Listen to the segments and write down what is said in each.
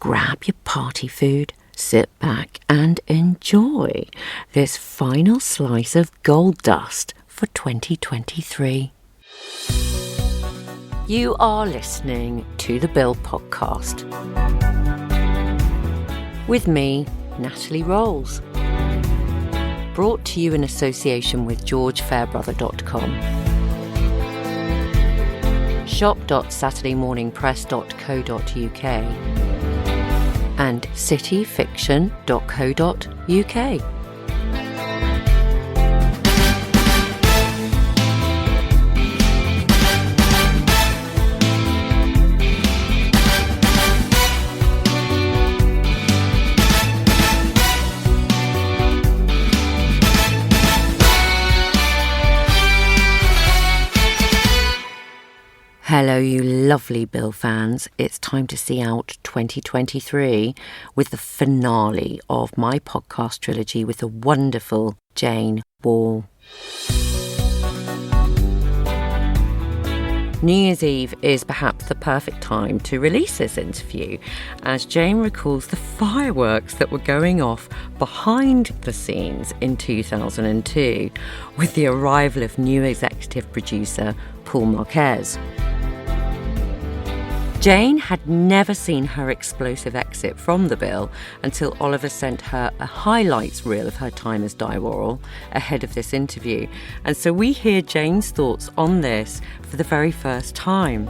grab your party food, sit back and enjoy this final slice of gold dust for 2023. You are listening to the Bill Podcast with me, Natalie Rolls. Brought to you in association with GeorgeFairbrother.com, shop.saturdaymorningpress.co.uk and cityfiction.co.uk. Hello, you lovely Bill fans. It's time to see out 2023 with the finale of my podcast trilogy with the wonderful Jane Worrell. New Year's Eve is perhaps the perfect time to release this interview, as Jane recalls the fireworks that were going off behind the scenes in 2002 with the arrival of new executive producer Paul Marquess. Jane had never seen her explosive exit from the Bill until Oliver sent her a highlights reel of her time as Di Worrell ahead of this interview. And so we hear Jane's thoughts on this for the very first time.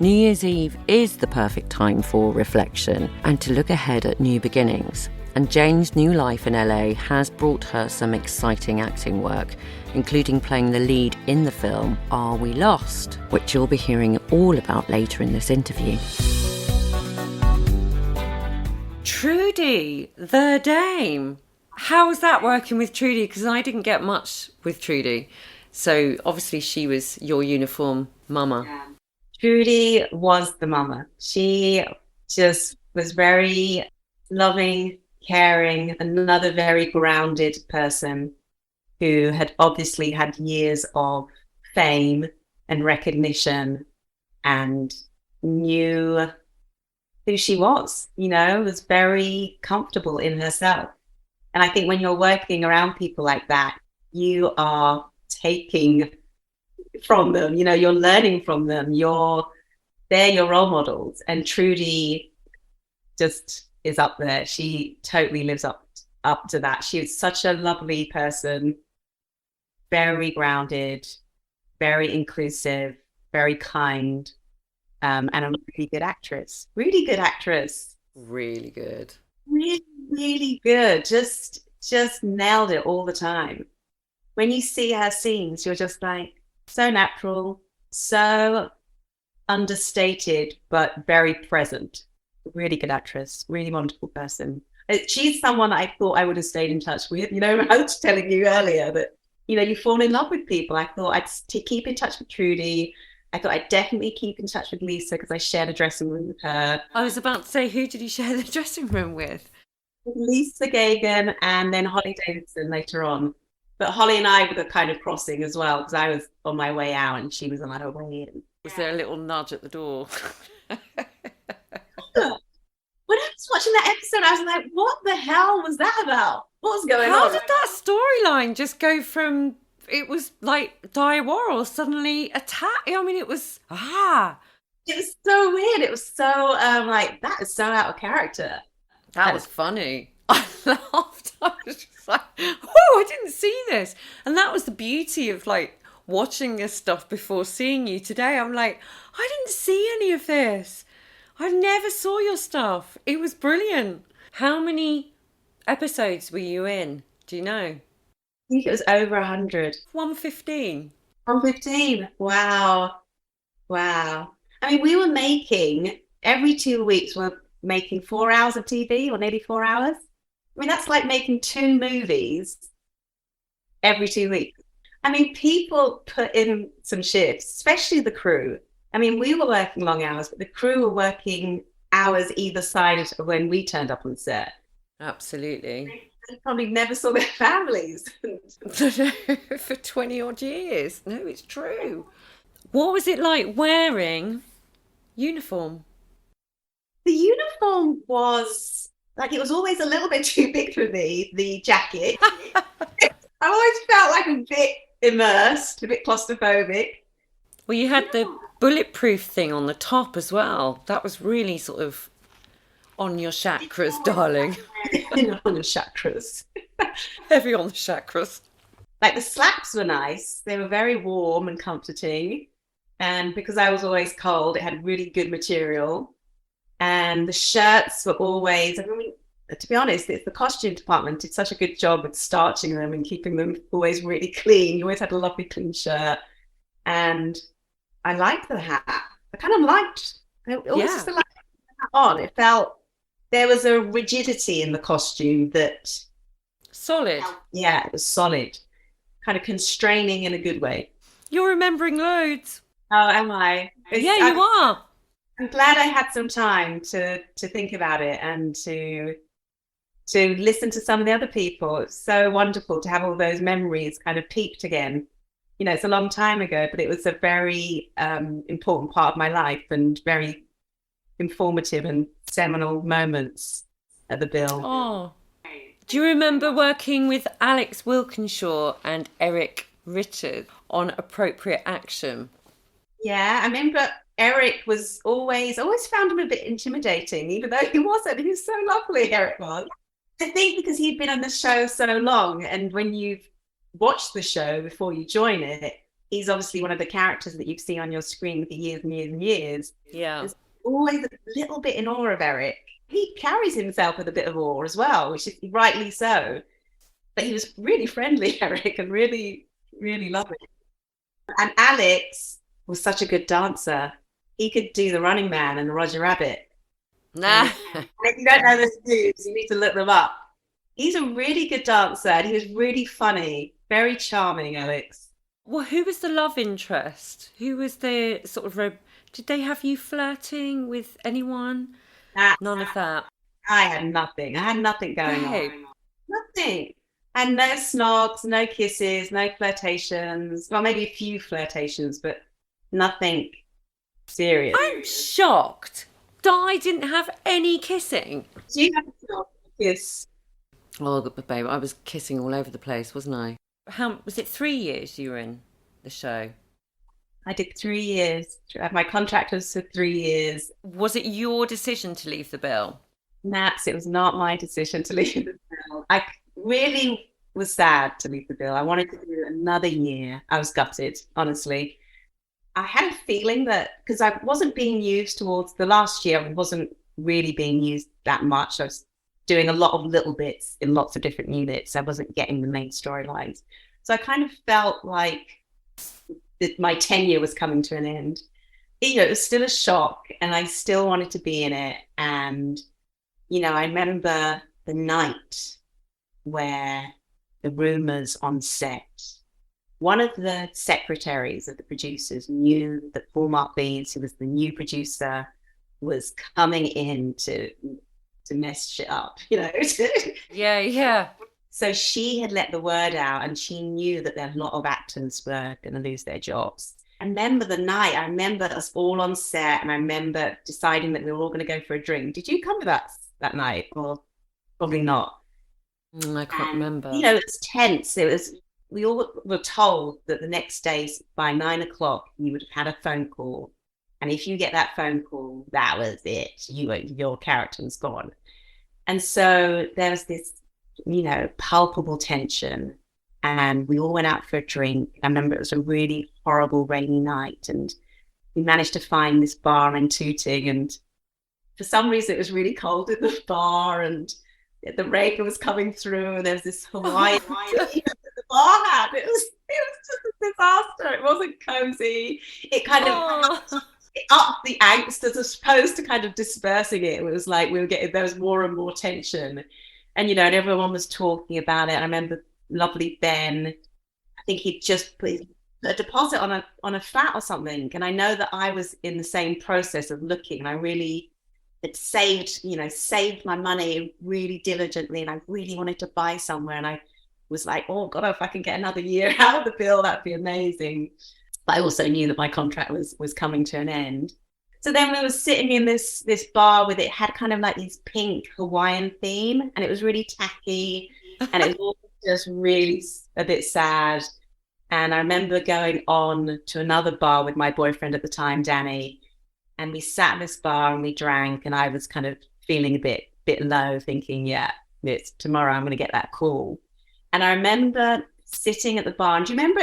New Year's Eve is the perfect time for reflection and to look ahead at new beginnings. And Jane's new life in LA has brought her some exciting acting work, including playing the lead in the film Are We Lost?, which you'll be hearing all about later in this interview. Trudy, the Dame. How was that working with Trudy? Because I didn't get much with Trudy. So obviously she was your uniform mama. Yeah. Trudy was the mama. She just was very loving, caring, another very grounded person who had obviously had years of fame and recognition and knew who she was, was very comfortable in herself. And I think when you're working around people like that, you are taking from them, you're learning from them, they're your role models. And Trudy just is up there. She totally lives up to that. She was such a lovely person, very grounded, very inclusive, very kind, and a really good actress. Really good actress. Really good. Really, really good. Just nailed it all the time. When you see her scenes, you're just like, so natural, so understated, but very present. Really good actress, really wonderful person. She's someone I thought I would have stayed in touch with. I was telling you earlier that, you fall in love with people. I thought I'd keep in touch with Trudy. I thought I'd definitely keep in touch with Lisa because I shared a dressing room with her. I was about to say, who did you share the dressing room with? Lisa Gagan and then Holly Davidson later on. But Holly and I were kind of crossing as well because I was on my way out and she was on her way in. Was there a little nudge at the door? When I was watching that episode, I was like, what the hell was that about? What was going on? How did that storyline just go from, it was like Di Worrell suddenly attacked? I mean, it was, It was so weird. It was so, that is so out of character. That was funny. I laughed. I was just like, oh, I didn't see this. And that was the beauty of watching this stuff before seeing you today. I'm like, I didn't see any of this. I never saw your stuff. It was brilliant. How many episodes were you in? Do you know? I think it was over 100. 115. 115. Wow. I mean, we were making, every 2 weeks, we're making 4 hours of TV or nearly 4 hours. I mean, that's like making 2 movies every 2 weeks. I mean, people put in some shifts, especially the crew. I mean, we were working long hours, but the crew were working hours either side of when we turned up on set. Absolutely. They probably never saw their families. For 20 odd years. No, it's true. What was it like wearing uniform? The uniform was like, it was always a little bit too big for me, the jacket. I always felt like a bit immersed, a bit claustrophobic. Well, you had the bulletproof thing on the top as well. That was really sort of on your chakras, darling. On the chakras. Heavy on the chakras. Like the slacks were nice. They were very warm and comforting. And because I was always cold, it had really good material. And the shirts were always, I mean, to be honest, the costume department did such a good job with starching them and keeping them always really clean. You always had a lovely clean shirt. And I liked the hat. I kind of liked, it always just liked the hat on. It felt, there was a rigidity in the costume that... Solid. Yeah, it was solid. Kind of constraining in a good way. You're remembering loads. Oh, am I? Yeah, you are. I'm glad I had some time to think about it and to listen to some of the other people. It's so wonderful to have all those memories kind of peaked again. You know, it's a long time ago, but it was a very important part of my life and very informative and seminal moments at the Bill. Oh. Do you remember working with Alex Wilkinshaw and Eric Richard on Appropriate Action? Yeah, I remember Eric was always found him a bit intimidating, even though he wasn't. He was so lovely, Eric was. I think because he'd been on the show so long, and when you've watched the show before you join it, he's obviously one of the characters that you see on your screen for years and years and years. Yeah. There's always a little bit in awe of Eric. He carries himself with a bit of awe as well, which is rightly so. But he was really friendly, Eric, and really, really lovely. And Alex was such a good dancer. He could do the Running Man and the Roger Rabbit. Nah. And if you don't know those moves, you need to look them up. He's a really good dancer and he was really funny. Very charming, Alex. Well, who was the love interest? Who was the sort of... Did they have you flirting with anyone? None of that. I had nothing. I had nothing going on. Nothing. And no snogs, no kisses, no flirtations. Well, maybe a few flirtations, but nothing serious. I'm shocked. Di didn't have any kissing. Do you have a kiss? Oh, but babe, I was kissing all over the place, wasn't I? How was it? 3 years you were in the show? I did 3 years. My contract was for 3 years. Was it your decision to leave the Bill? Naps, it was not my decision to leave the Bill. I really was sad to leave the Bill. I wanted to do another year. I was gutted, honestly. I had a feeling that because I wasn't being used towards the last year, I wasn't really being used that much. I was doing a lot of little bits in lots of different units. I wasn't getting the main storylines. So I kind of felt like that my tenure was coming to an end. You know, it was still a shock and I still wanted to be in it. And, you know, I remember the night where the rumors on set, one of the secretaries of the producers knew that Paul Marquess, who was the new producer, was coming in to mess shit up, you know. Yeah. So she had let the word out and she knew that there were a lot of actors were going to lose their jobs. I remember the night, I remember us all on set and I remember deciding that we were all going to go for a drink. Did you come with us that night or probably not? I can't remember. You know, it was tense. We all were told that the next day by 9 o'clock, you would have had a phone call. And if you get that phone call, that was it. Your character was gone. And so there was this, you know, palpable tension. And we all went out for a drink. I remember it was a really horrible rainy night. And we managed to find this bar in Tooting. And for some reason, it was really cold in the bar. And the rain was coming through. And there was this Hawaiian the bar hat. It was just a disaster. It wasn't cozy. It kind of upped the angst as opposed to kind of dispersing it. It was like there was more and more tension. And, you know, and everyone was talking about it. And I remember lovely Ben, I think he'd just put a deposit on a flat or something. And I know that I was in the same process of looking. And I really had saved my money really diligently. And I really wanted to buy somewhere. And I was like, oh God, if I can get another year out of the Bill, that'd be amazing. But I also knew that my contract was coming to an end. So then we were sitting in this bar with it had kind of like this pink Hawaiian theme, and it was really tacky, and it was all just really a bit sad. And I remember going on to another bar with my boyfriend at the time, Danny, and we sat in this bar and we drank, and I was kind of feeling a bit low, thinking, yeah, it's tomorrow I'm going to get that call. And I remember sitting at the bar. And do you remember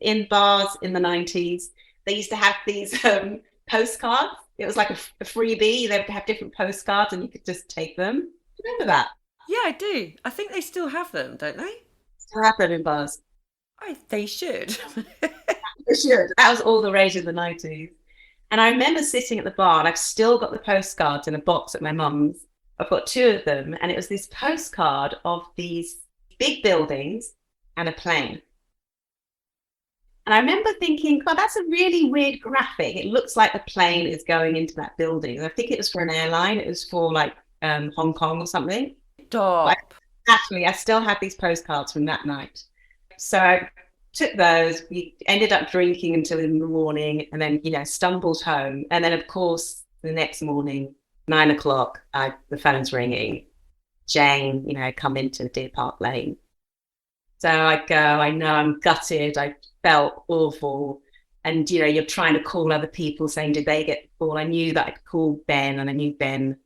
in bars in the 90s, they used to have these postcards? It was like a freebie. They would have different postcards and you could just take them. Do you remember that? Yeah, I do. I think they still have them, don't they? Still happen in bars. They should. For sure. That was all the rage in the 90s. And I remember sitting at the bar, and I've still got the postcards in a box at my mum's. I've got two of them, and it was this postcard of these big buildings and a plane. And I remember thinking, God, that's a really weird graphic. It looks like the plane is going into that building. I think it was for an airline. It was for like Hong Kong or something. But Stop. actually, I still have these postcards from that night. So I took those. We ended up drinking until in the morning, and then stumbled home. And then, of course, the next morning, 9 o'clock, the phone's ringing. Jane, come into Deer Park Lane. So I go. I know I'm gutted. I felt awful, and you're trying to call other people, saying, "Did they get the call?" I knew that I could call Ben, and I knew Ben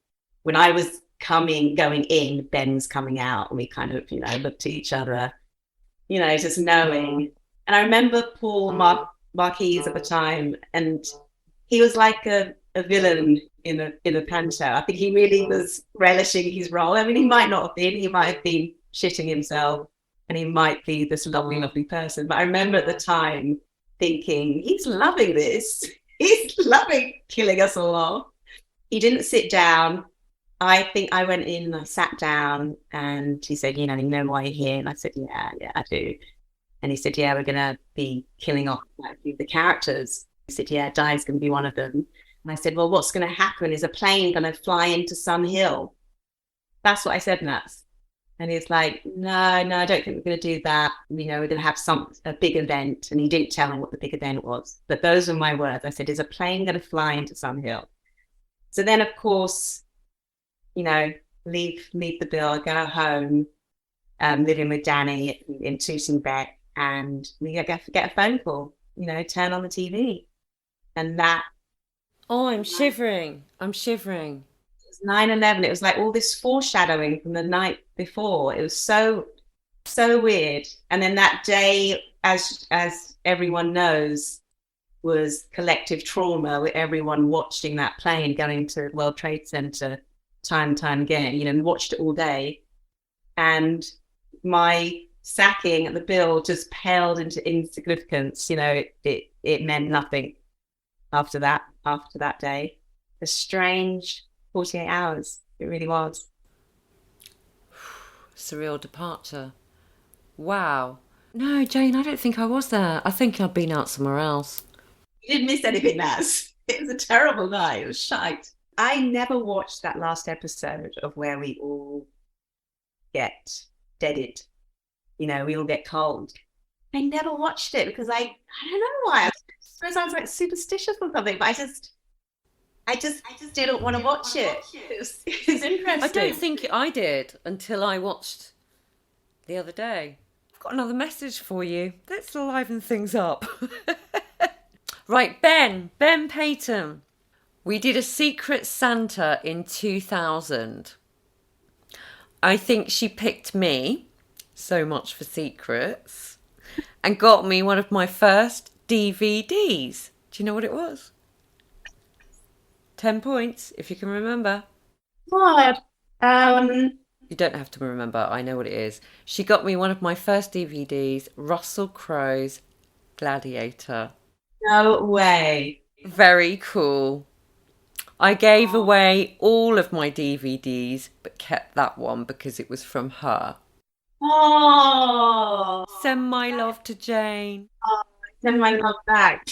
when I was going in. Ben was coming out, and we kind of looked at each other. Just knowing. And I remember Paul Marquess at the time, and he was like a villain in a panto. I think he really was relishing his role. I mean, he might not have been. He might have been shitting himself, and he might be this lovely, lovely person. But I remember at the time thinking, he's loving this. He's loving killing us all off. He didn't sit down. I think I went in and I sat down, and he said, you know why you're here? And I said, yeah, I do. And he said, yeah, we're going to be killing off a few of the characters. He said, yeah, Di's going to be one of them. And I said, well, what's going to happen? Is a plane going to fly into Sun Hill? That's what I said, Nats. And he's like, no, I don't think we're going to do that. We're going to have a big event. And he didn't tell him what the big event was. But those were my words. I said, is a plane going to fly into Sun Hill? So then, of course, leave the bill, go home, living with Danny in Tooting and we get a phone call, turn on the TV. And that... Oh, I'm shivering. I'm shivering. It was 9/11. It was like all this foreshadowing from the night before. It was so weird. And then that day, as everyone knows, was collective trauma with everyone watching that plane going to World Trade Center time and time again, we watched it all day. And my sacking at the bill just paled into insignificance. It meant nothing after that day. A strange 48 hours. It really was. Surreal departure. Wow. No, Jane, I don't think I was there. I think I'd been out somewhere else. You didn't miss anything, Naz. It was a terrible night. It was shite. I never watched that last episode of where we all get deaded. We all get cold. I never watched it because I don't know why. I suppose I was like superstitious or something, but I just didn't want to watch it. It was interesting. I don't think I did until I watched the other day. I've got another message for you. Let's liven things up. Right, Ben Payton. We did a Secret Santa in 2000. I think she picked me, so much for secrets, and got me one of my first DVDs. Do you know what it was? 10 points, if you can remember. God. You don't have to remember, I know what it is. She got me one of my first DVDs, Russell Crowe's Gladiator. No way. Very cool. I gave away all of my DVDs, but kept that one because it was from her. Oh. Send my love to Jane. Oh, send my love back.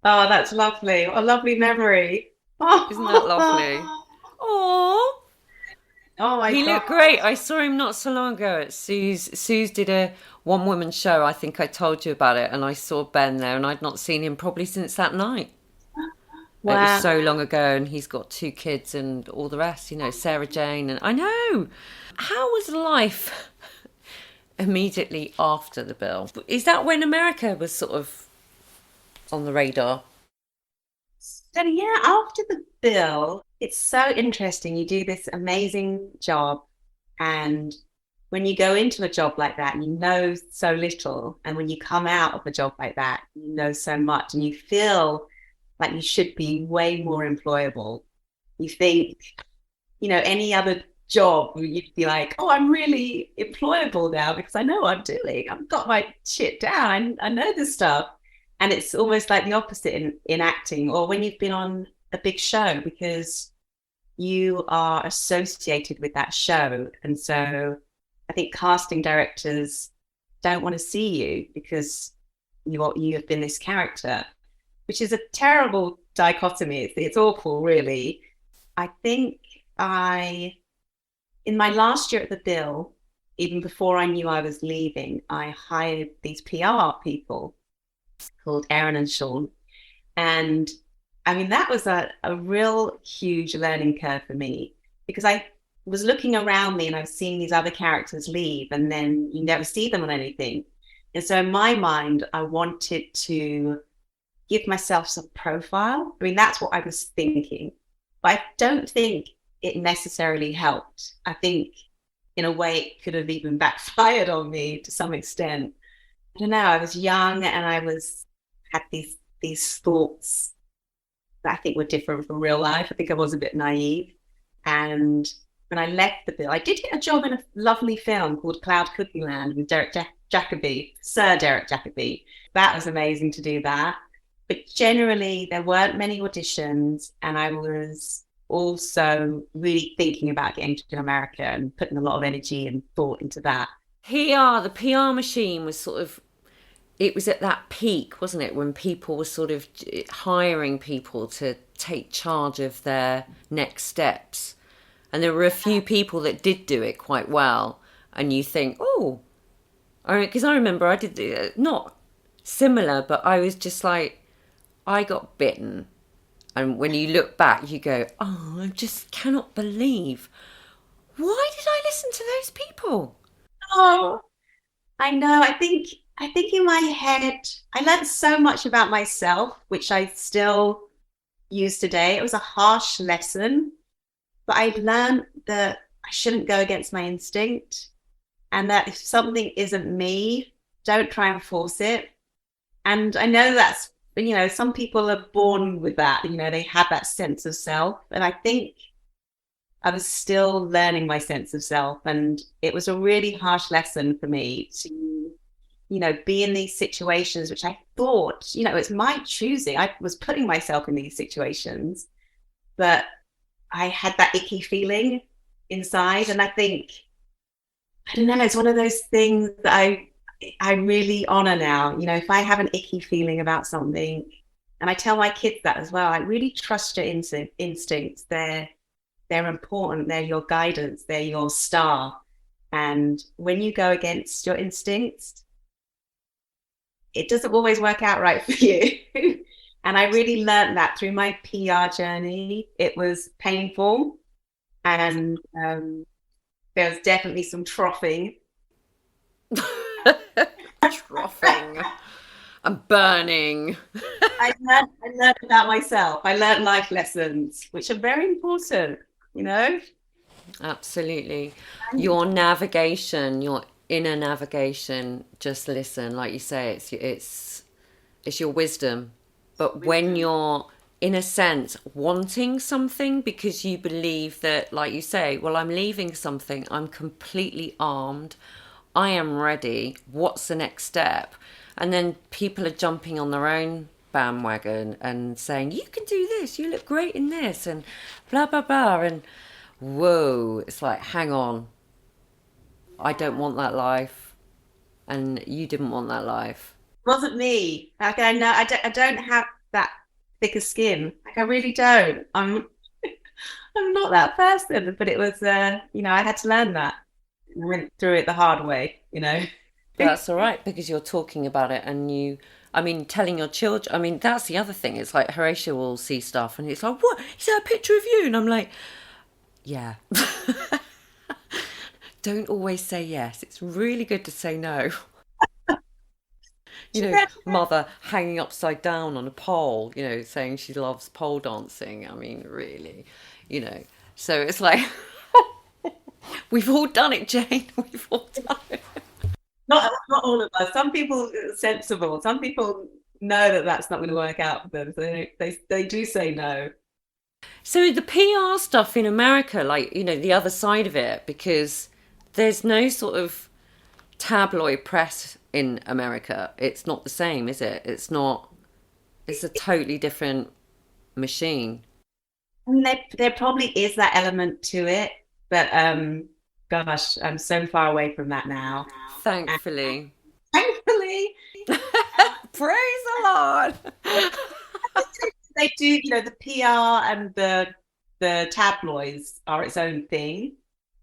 Oh, that's lovely. A lovely memory. Oh. Isn't that lovely? Oh. Oh my God. He looked great. I saw him not so long ago at Sue's. Sue's did a one-woman show. I think I told you about it. And I saw Ben there, and I'd not seen him probably since that night. It was Wow. so long ago, and he's got 2 kids and all the rest, Sarah Jane. And I know. How was life immediately after the bill? Is that when America was sort of on the radar? So yeah, after the bill, it's so interesting. You do this amazing job, and when you go into a job like that, you know so little, and when you come out of a job like that, you know so much, and you feel like you should be way more employable. You think, any other job, you'd be like, oh, I'm really employable now because I know what I'm doing. I've got my shit down. I know this stuff. And it's almost like the opposite in acting or when you've been on a big show because you are associated with that show. And so I think casting directors don't want to see you because you have been this character, which is a terrible dichotomy. It's awful, really. I think in my last year at the Bill, even before I knew I was leaving, I hired these PR people called Aaron and Sean. And I mean, that was a real huge learning curve for me because I was looking around me and I was seeing these other characters leave and then you never see them on anything. And so in my mind, I wanted to give myself some profile. I mean, that's what I was thinking. But I don't think it necessarily helped. I think in a way it could have even backfired on me to some extent. I don't know. I was young and had these thoughts that I think were different from real life. I think I was a bit naive. And when I left the Bill, I did get a job in a lovely film called Cloud Cookie Land with Jacobi, Sir Derek Jacobi. That was amazing to do that. But generally, there weren't many auditions, and I was also really thinking about getting to America and putting a lot of energy and thought into that. The PR machine was sort of, it was at that peak, wasn't it, when people were sort of hiring people to take charge of their next steps. And there were a few people that did do it quite well. And you think, oh, because I remember I did, not similar, but I was just like, I got bitten. And when you look back, you go, oh, I just cannot believe. Why did I listen to those people? Oh, I know. I think in my head, I learned so much about myself, which I still use today. It was a harsh lesson, but I learned that I shouldn't go against my instinct and that if something isn't me, don't try and force it. And I know that's, some people are born with that, they have that sense of self. And I think I was still learning my sense of self. And it was a really harsh lesson for me to, be in these situations, which I thought, it's my choosing. I was putting myself in these situations, but I had that icky feeling inside. And I think, I don't know, it's one of those things that I really honor now. If I have an icky feeling about something, and I tell my kids that as well, I really trust your instincts. They're important. They're your guidance. They're your star. And when you go against your instincts, it doesn't always work out right for you. And I really learned that through my PR journey. It was painful, and there was definitely some troughing. Troughing and burning. I learned about myself. I learned life lessons, which are very important. Absolutely. Your navigation, your inner navigation, just listen. Like you say, it's your wisdom. But when you're in a sense wanting something because you believe that, like you say, well, I'm leaving something, I'm completely armed, I am ready, what's the next step? And then people are jumping on their own bandwagon and saying, you can do this, you look great in this, and blah, blah, blah. And whoa, it's like, hang on, I don't want that life. And you didn't want that life. It wasn't me. Like I know I don't have that thicker skin. Like I really don't. I'm not that person. But it was I had to learn that. I went through it the hard way. That's all right, because you're talking about it, and I mean, telling your children, I mean, that's the other thing. It's like Horatio will see stuff and it's like, what? Is that a picture of you? And I'm like, yeah. Don't always say yes. It's really good to say no. You know, mother hanging upside down on a pole, you know, saying she loves pole dancing. I mean, really, you know. So it's like, we've all done it, Jane. We've all done it. Not all of us. Some people are sensible. Some people know that that's not going to work out for them. So they do say no. So the PR stuff in America, like, you know, the other side of it, because there's no sort of tabloid press in America. It's not the same, is it? It's not, it's a totally different machine. I mean, there probably is that element to it, but gosh, I'm so far away from that now. And Thankfully. thankfully, Praise the Lord. they do. You know, the PR and the tabloids are its own thing.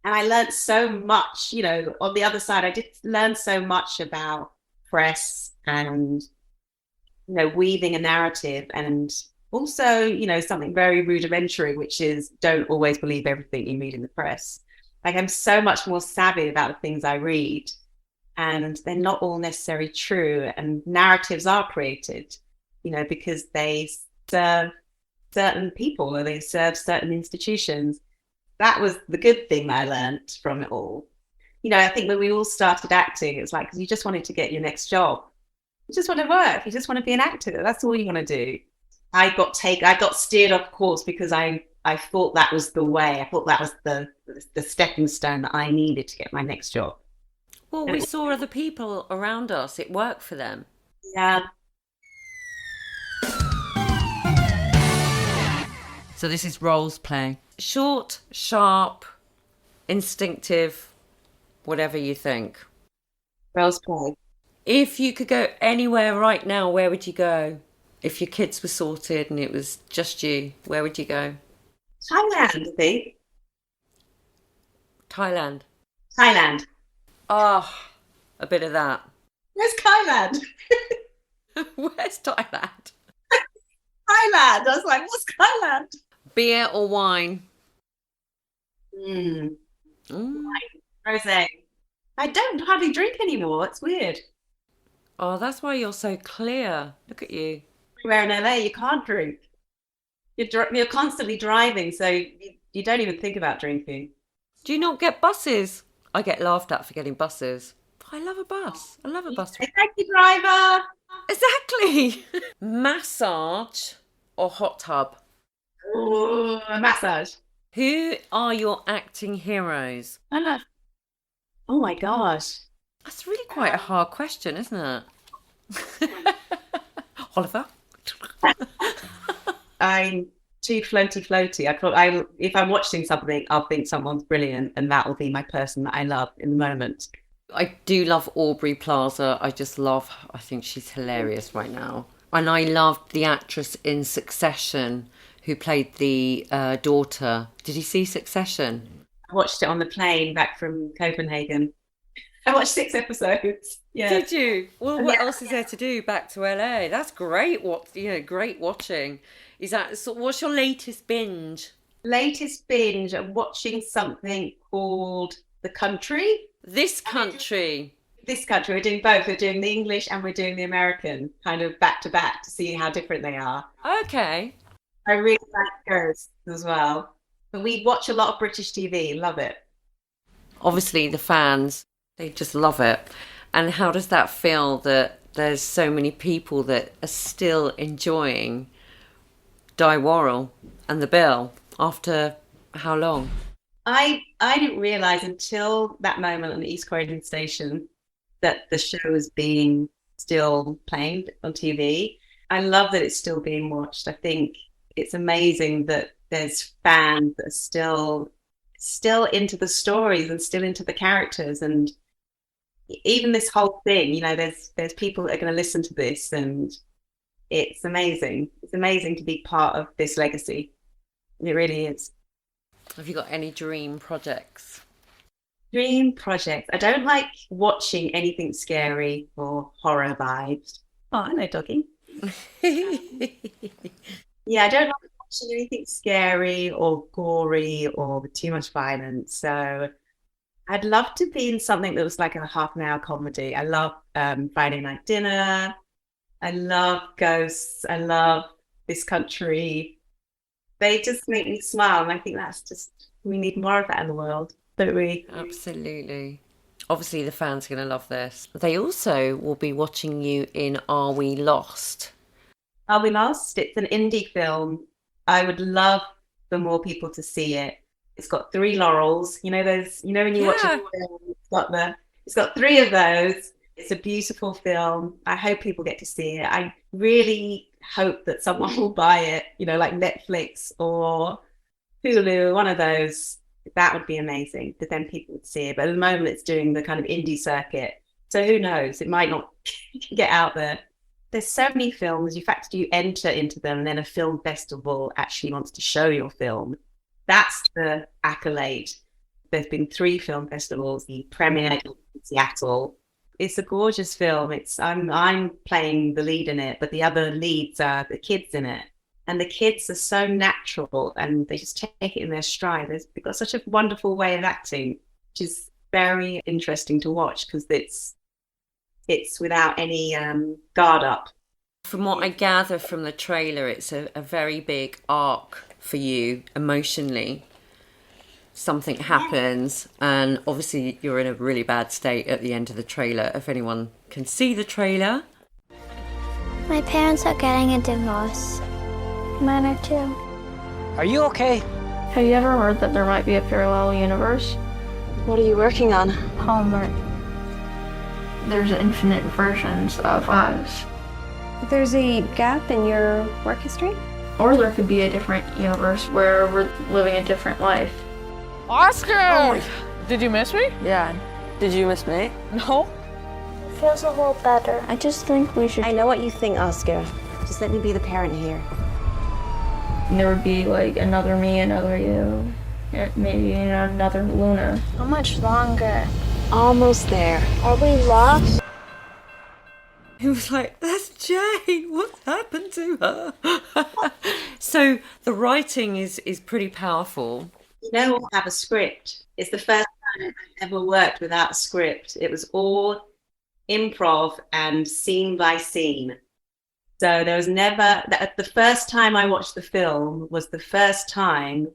And I learned so much. You know, on the other side, I did learn so much about press and weaving a narrative, and also something very rudimentary, which is don't always believe everything you read in the press. Like, I'm so much more savvy about the things I read, and they're not all necessarily true, and narratives are created because they serve certain people or they serve certain institutions. That was the good thing that I learned from it all. I think when we all started acting, it's like you just wanted to get your next job. You just want to work. You just want to be an actor. That's all you want to do. I got steered off course because I thought that was the way. I thought that was the stepping stone that I needed to get my next job. Well, we saw other people around us. It worked for them. Yeah. So this is roles play. Short, sharp, instinctive, whatever you think. Roles play. If you could go anywhere right now, where would you go? If your kids were sorted and it was just you, where would you go? Thailand, I think. Thailand. Thailand. Ah, a bit of that. Where's Thailand? Where's Thailand? Thailand. I was like, what's Thailand? Beer or wine? Mm. Rosé. I don't hardly drink anymore. It's weird. Oh, that's why you're so clear. Look at you. Where in LA, you can't drink. You're constantly driving, so you don't even think about drinking. Do you not get buses? I get laughed at for getting buses. I love a bus. I love a bus. Taxi driver. Exactly. Massage or hot tub? Ooh, a massage. Who are your acting heroes? Oh my gosh. That's really quite a hard question, isn't it? Oliver? I'm too floaty. If I'm watching something, I'll think someone's brilliant, and that will be my person that I love in the moment. I do love Aubrey Plaza. I think she's hilarious right now. And I loved the actress in Succession who played the daughter. Did you see Succession? I watched it on the plane back from Copenhagen. I watched 6 episodes. Yeah. Did you? Well, what else is there to do back to LA? That's great. Great watching. What's your latest binge? Latest binge, I'm watching something called The Country. This Country. This Country. We're doing both. We're doing the English and we're doing the American, kind of back to back to see how different they are. Okay. I really like those as well. But we watch a lot of British TV. Love it. Obviously, the fans, they just love it. And how does that feel that there's so many people that are still enjoying Di Worrell and The Bill after how long? I didn't realise until that moment on the East Croydon station that the show was being still playing on TV. I love that it's still being watched. I think it's amazing that there's fans that are still into the stories and still into the characters, and even this whole thing, there's people that are going to listen to this, and it's amazing. It's amazing to be part of this legacy. It really is. Have you got any dream projects? Dream projects. I don't like watching anything scary or horror vibes. Oh, I know doggy. Yeah, I don't like watching anything scary or gory or with too much violence. So I'd love to be in something that was like a half an hour comedy. I love Friday Night Dinner. I love Ghosts. I love This Country. They just make me smile. And I think that's just, we need more of that in the world, don't we? Absolutely. Obviously, the fans are going to love this. They also will be watching you in Are We Lost? Are We Lost? It's an indie film. I would love for more people to see it. It's got three laurels. You know those, you know when you watch a Yeah. film, it's got three of those. It's a beautiful film. I hope people get to see it. I really hope that someone will buy it, you know, like Netflix or Hulu, one of those. That would be amazing because then people would see it. But at the moment, it's doing the kind of indie circuit. So who knows? It might not get out there. There's so many films. In fact, you enter into them, and then a film festival actually wants to show your film. That's the accolade. There's been 3 film festivals. The premiere in Seattle. It's a gorgeous film. I'm playing the lead in it, but the other leads are the kids in it. And the kids are so natural and they just take it in their stride. They've got such a wonderful way of acting, which is very interesting to watch because it's without any guard up. From what I gather from the trailer, it's a very big arc for you emotionally. Something happens, and obviously you're in a really bad state at the end of the trailer, if anyone can see the trailer. My parents are getting a divorce. Mine are too. Are you okay? Have you ever heard that there might be a parallel universe? What are you working on? Homework. There's infinite versions of us. There's a gap in your work history? Or there could be a different universe where we're living a different life. Oscar! Oh, did you miss me? Yeah. Did you miss me? No. It feels a little better. I just think we should. I know what you think, Oscar. Just let me be the parent here. There would be like another me, another you, maybe another Luna. How much longer? Almost there. Are we lost? He was like, that's Jane, what happened to her? So the writing is pretty powerful. You know, I have a script. It's the first time I've ever worked without a script. It was all improv and scene by scene. So there was never, the first time I watched the film was the first time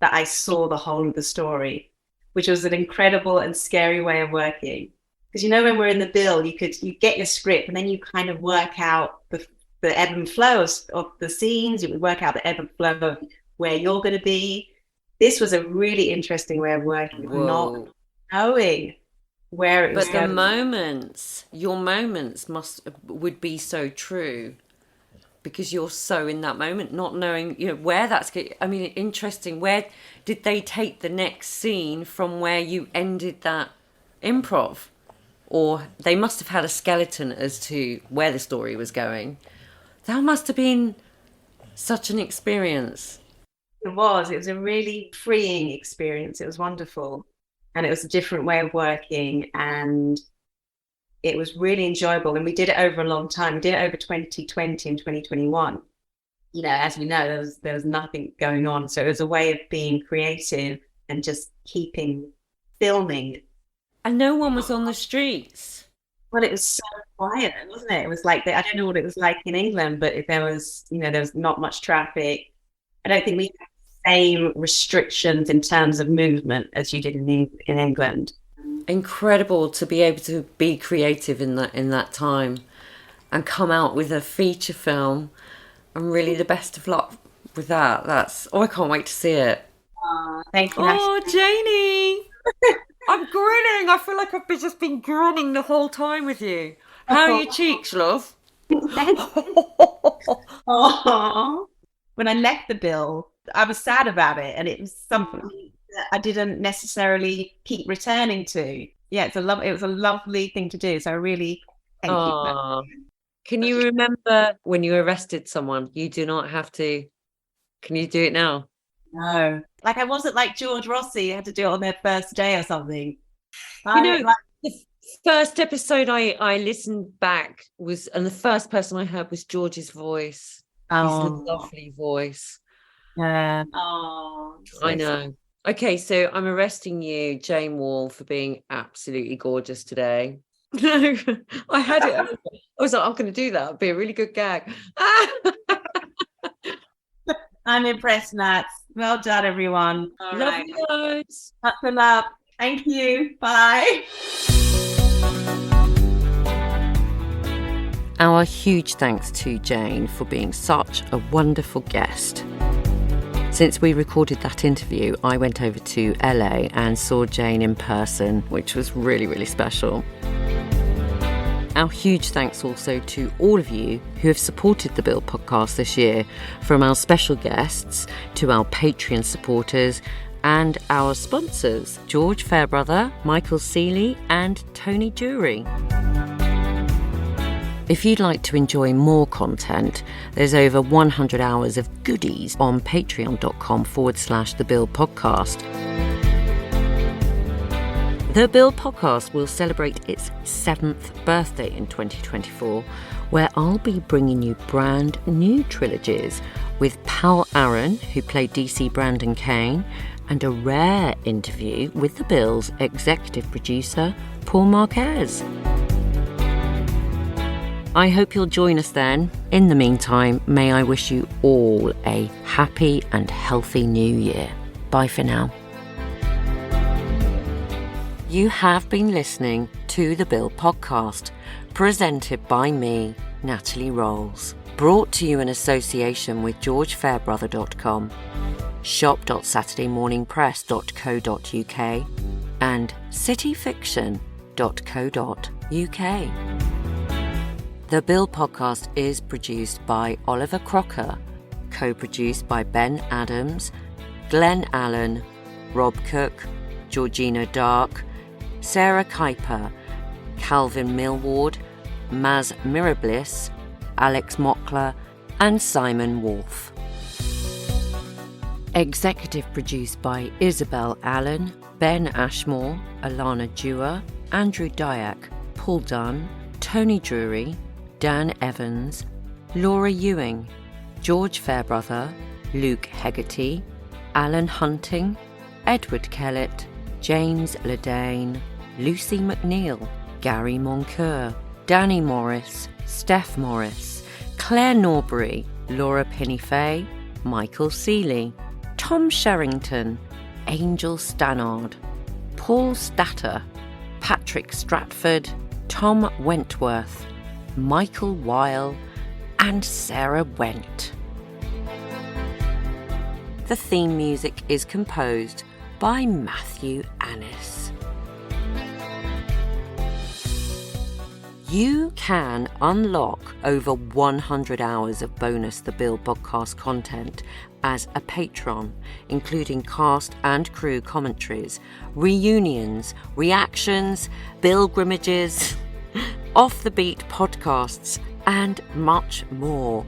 that I saw the whole of the story, which was an incredible and scary way of working. Because, you know, when we're in the bill, you get your script and then you kind of work out the ebb and flow of the scenes. You would work out the ebb and flow of where you're going to be. This was a really interesting way of working, not knowing where it was But going. the moments, your moments would be so true because you're so in that moment, not knowing, you know, where that's, I mean, interesting. Where did they take the next scene from where you ended that improv? Or they must have had a skeleton as to where the story was going. That must have been such an experience. It was a really freeing experience. It was wonderful. And it was a different way of working. And it was really enjoyable. And we did it over a long time. We did it over 2020 and 2021. You know, as we know, there was nothing going on. So it was a way of being creative and just keeping filming. And no one was on the streets. Well, it was so quiet, wasn't it? It was like, I don't know what it was like in England, but if there was not much traffic. I don't think we had the same restrictions in terms of movement as you did in England. Incredible to be able to be creative in that time and come out with a feature film. And really the best of luck with that. I can't wait to see it. Thank you. Oh, Janie. I'm grinning. I feel like I've just been grinning the whole time with you. How are your cheeks, love? Oh. When I left the bill, I was sad about it, and it was something that I didn't necessarily keep returning to. Yeah, it was a lovely thing to do. So I really thank you. Can you remember when you arrested someone? You do not have to. Can you do it now? No, like I wasn't like George Rossi. I had to do it on their first day or something. First episode I listened back was, and the first person I heard was George's voice. Oh, His lovely voice. yeah. Oh, I know. Okay, so I'm arresting you, Jane Wall, for being absolutely gorgeous today. No, I had it. I was like, I'm going to do that. It'd be a really good gag. I'm impressed, Nat. Well done, everyone. All Love right. you guys. Buckle up. Thank you. Bye. Our huge thanks to Jane for being such a wonderful guest. Since we recorded that interview, I went over to LA and saw Jane in person, which was really, really special. Our huge thanks also to all of you who have supported the Bill podcast this year, from our special guests to our Patreon supporters and our sponsors, George Fairbrother, Michael Seeley and Tony Jury. If you'd like to enjoy more content, there's over 100 hours of goodies on patreon.com/The Bill Podcast. The Bill Podcast will celebrate its 7th birthday in 2024, where I'll be bringing you brand new trilogies with Pal Aaron, who played DC Brandon Kane, and a rare interview with the Bill's executive producer, Paul Marquess. I hope you'll join us then. In the meantime, may I wish you all a happy and healthy new year. Bye for now. You have been listening to The Bill Podcast, presented by me, Natalie Rolls. Brought to you in association with GeorgeFairbrother.com, shop.saturdaymorningpress.co.uk and cityfiction.co.uk. The Bill Podcast is produced by Oliver Crocker, co-produced by Ben Adams, Glenn Allen, Rob Cook, Georgina Dark, Sarah Kuiper, Calvin Millward, Maz Mirabliss, Alex Mockler, and Simon Wolfe. Executive produced by Isabel Allen, Ben Ashmore, Alana Dewar, Andrew Dyack, Paul Dunn, Tony Drury, Dan Evans, Laura Ewing, George Fairbrother, Luke Hegarty, Alan Hunting, Edward Kellett, James Ledane, Lucy McNeil, Gary Moncur, Danny Morris, Steph Morris, Claire Norbury, Laura Pinney-Fay, Michael Seeley, Tom Sherrington, Angel Stannard, Paul Statter, Patrick Stratford, Tom Wentworth, Michael Weil, and Sarah Went. The theme music is composed by Matthew Annis. You can unlock over 100 hours of bonus The Bill Podcast content as a patron, including cast and crew commentaries, reunions, reactions, pilgrimages, off-the-beat podcasts, and much more.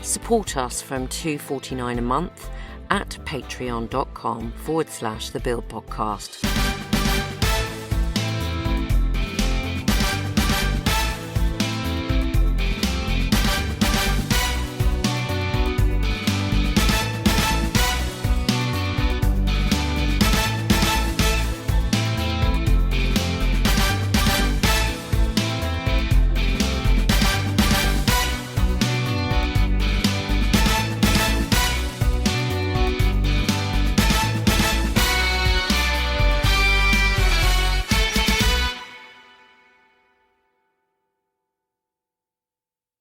Support us from $2.49 a month at patreon.com/The Bill Podcast.